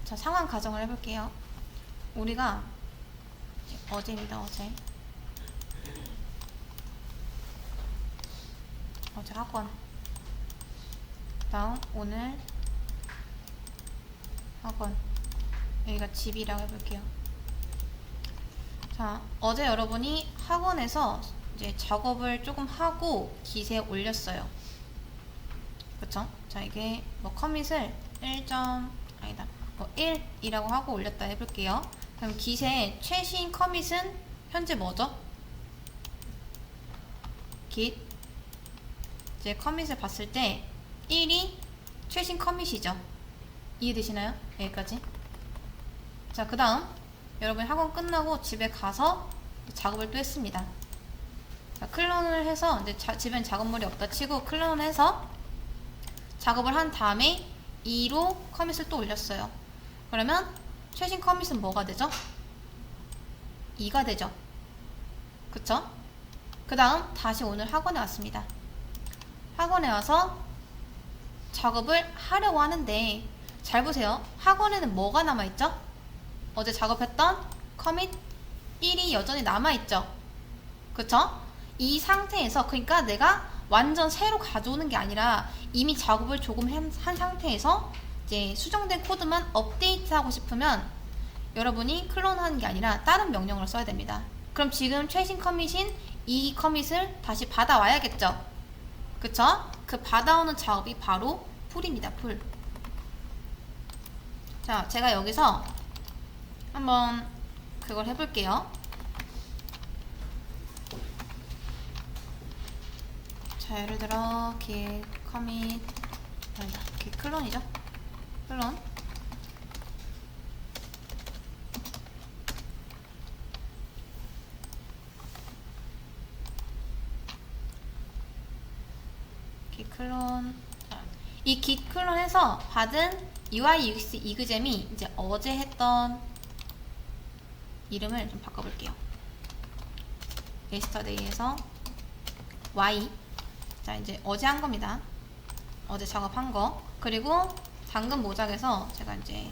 자, 상황 가정을 해볼게요. 우리가 어제입니다. 어제 학원, 다음 오늘 학원, 여기가 집이라고 해볼게요. 자, 어제 여러분이 학원에서 이제 작업을 조금 하고 기세에 올렸어요. 그쵸? 자, 이게 뭐 커밋을 1이라고 하고 올렸다 해볼게요. 그럼 기세의 최신 커밋은 현재 뭐죠? git. 이제 커밋을 봤을 때 1이 최신 커밋이죠. 이해되시나요? 여기까지. 자, 그 다음 여러분 학원 끝나고 집에 가서 작업을 또 했습니다. 자, 클론을 해서 이제 집엔 작업물이 없다 치고 클론을 해서 작업을 한 다음에 2로 커밋을 또 올렸어요. 그러면 최신 커밋은 뭐가 되죠? 2가 되죠. 그쵸? 그 다음 다시 오늘 학원에 왔습니다. 학원에 와서 작업을 하려고 하는데 잘 보세요. 학원에는 뭐가 남아있죠? 어제 작업했던 커밋 1이 여전히 남아있죠. 그쵸? 이 상태에서, 그러니까 내가 완전 새로 가져오는 게 아니라 이미 작업을 조금 한 상태에서 이제 수정된 코드만 업데이트하고 싶으면 여러분이 클론하는 게 아니라 다른 명령을 써야 됩니다. 그럼 지금 최신 커밋인 이 커밋을 다시 받아와야겠죠. 그쵸? 그 받아오는 작업이 바로 풀입니다. 풀. 자, 제가 여기서 한번 그걸 해볼게요. 자, 예를 들어 git commit 아니다, git 클론이죠. 클론. git 클론. 이 git 클론에서 받은 UI UX 이그잼이 이제 어제 했던 이름을 좀 바꿔볼게요. yesterday에서 y. 자, 이제 어제 한 겁니다. 어제 작업한 거. 그리고 당근 모작에서 제가 이제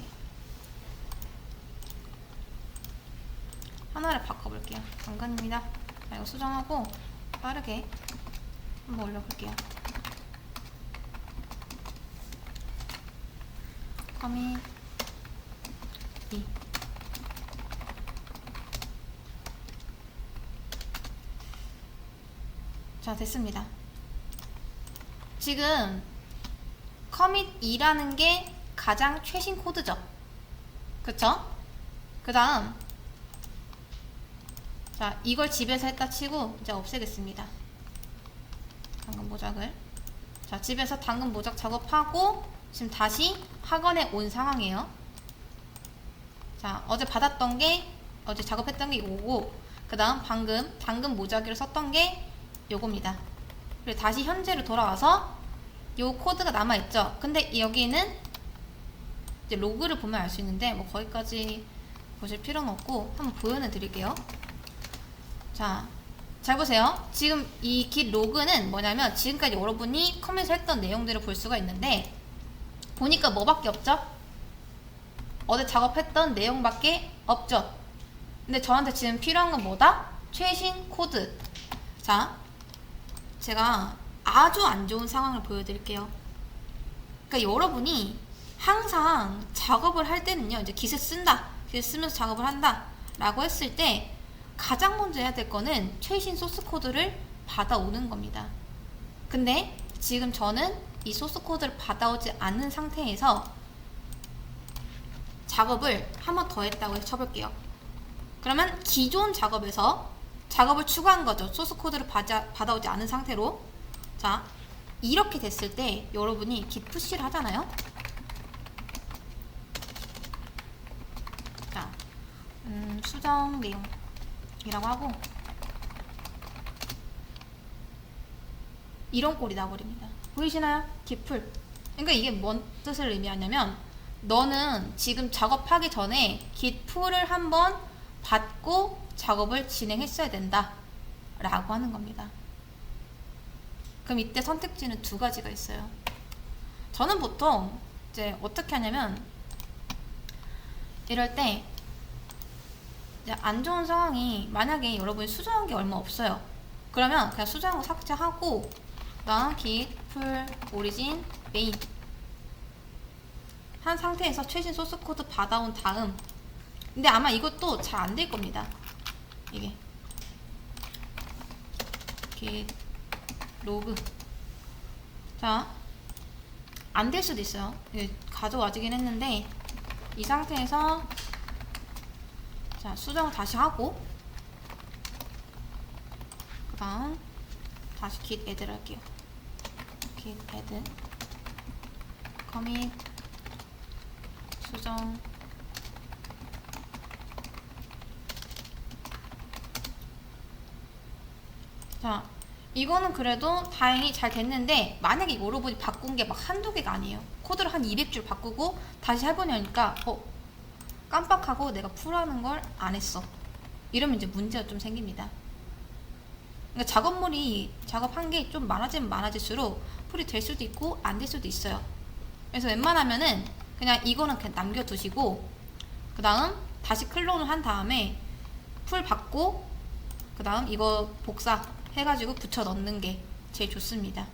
하나를 바꿔볼게요. 당근입니다. 자, 이거 수정하고 빠르게 한번 올려볼게요. 커밋 2. 자, 됐습니다. 지금 커밋 2라는 게 가장 최신 코드죠. 그쵸? 그 다음, 자, 이걸 집에서 했다 치고 이제 없애겠습니다. 당근 모작을. 자, 집에서 당근 모작 작업하고 지금 다시 학원에 온 상황이에요. 자, 어제 받았던 게, 어제 작업했던 게 이거고, 그 다음 방금 당근 모작기를 썼던 게 요겁니다. 그리고 다시 현재로 돌아와서 요 코드가 남아있죠. 근데 여기는 이제 로그를 보면 알 수 있는데 뭐 거기까지 보실 필요는 없고 한번 보여내 드릴게요. 자, 잘 보세요. 지금 이 git 로그는 뭐냐면 지금까지 여러분이 커밋을 했던 내용들을 볼 수가 있는데 보니까 뭐밖에 없죠? 어제 작업했던 내용밖에 없죠. 근데 저한테 지금 필요한 건 뭐다? 최신 코드. 자, 제가 아주 안 좋은 상황을 보여드릴게요. 그러니까 여러분이 항상 작업을 할 때는요, 이제 git을 쓴다, git을 쓰면서 작업을 한다 라고 했을 때 가장 먼저 해야 될 거는 최신 소스 코드를 받아오는 겁니다. 근데 지금 저는 이 소스 코드를 받아오지 않는 상태에서 작업을 한 번 더 했다고 쳐볼게요. 그러면 기존 작업에서 작업을 추가한 거죠. 소스 코드를 받아오지 않은 상태로. 자, 이렇게 됐을 때 여러분이 git 푸시를 하잖아요. 자, 수정 내용이라고 하고 이런 꼴이 나버립니다. 보이시나요? git 풀. 그러니까 이게 뭔 뜻을 의미하냐면 너는 지금 작업하기 전에 git 풀을 한번 받고 작업을 진행했어야 된다 라고 하는 겁니다. 그럼 이때 선택지는 두 가지가 있어요. 저는 보통 이제 어떻게 하냐면 이럴 때 이제 안 좋은 상황이 만약에 여러분이 수정한 게 얼마 없어요. 그러면 그냥 수정한 거 삭제하고 그다음 git 풀 오리진 메인 한 상태에서 최신 소스 코드 받아온 다음, 근데 아마 이것도 잘 안 될 겁니다. 이게 git 로그 자, 안 될 수도 있어요. 이게 가져와지긴 했는데 이 상태에서 자, 수정을 다시 하고 그 다음 다시 git add를 할게요. git add commit 수정 자, 이거는 그래도 다행히 잘 됐는데 만약에 여러분이 바꾼 게 막 한두 개가 아니에요. 코드를 한 200줄 바꾸고 다시 해보려니까 깜빡하고 내가 풀하는 걸 안 했어. 이러면 이제 문제가 좀 생깁니다. 그러니까 작업물이 작업한 게 좀 많아지면 많아질수록 풀이 될 수도 있고 안 될 수도 있어요. 그래서 웬만하면은 그냥 이거는 그냥 남겨두시고 그 다음 다시 클론을 한 다음에 풀 받고 그 다음 이거 복사 해가지고 붙여 넣는 게 제일 좋습니다.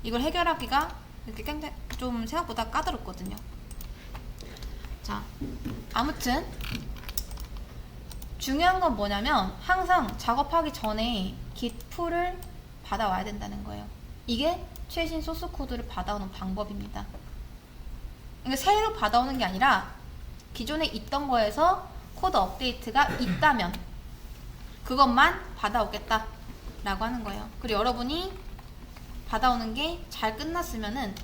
이걸 해결하기가 이렇게 굉장히 좀 생각보다 까다롭거든요. 자, 아무튼 중요한 건 뭐냐면 항상 작업하기 전에 git 풀을 받아와야 된다는 거예요. 이게 최신 소스 코드를 받아오는 방법입니다. 그러니까 새로 받아오는 게 아니라 기존에 있던 거에서 코드 업데이트가 있다면 그것만 받아오겠다 라고 하는 거예요. 그리고 여러분이 받아오는 게 잘 끝났으면은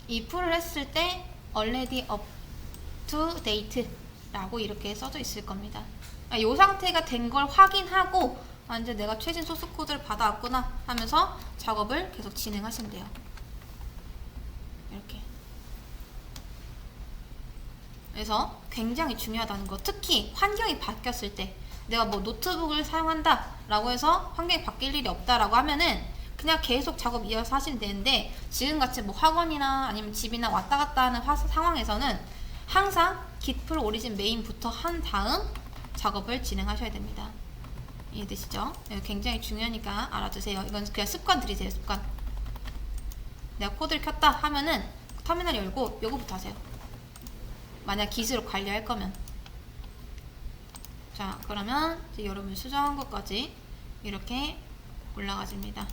이 풀을 했을 때 already up to date 라고 이렇게 써져 있을 겁니다. 이 상태가 된 걸 확인하고 이제 내가 최신 소스 코드를 받아왔구나 하면서 작업을 계속 진행하시면 돼요. 이렇게. 그래서 굉장히 중요하다는 거, 특히 환경이 바뀌었을 때 내가 뭐 노트북을 사용한다 라고 해서 환경이 바뀔 일이 없다라고 하면은 그냥 계속 작업 이어서 하시면 되는데, 지금같이 뭐 학원이나 아니면 집이나 왔다 갔다 하는 상황에서는 항상 git 풀 오리진 메인부터 한 다음 작업을 진행하셔야 됩니다. 이해되시죠? 굉장히 중요하니까 알아두세요. 이건 그냥 습관 들이세요. 습관. 내가 코드를 켰다 하면은 터미널 열고 요거부터 하세요. 만약 git으로 관리할 거면. 자, 그러면 이제 여러분이 수정한 것까지 이렇게 올라가집니다.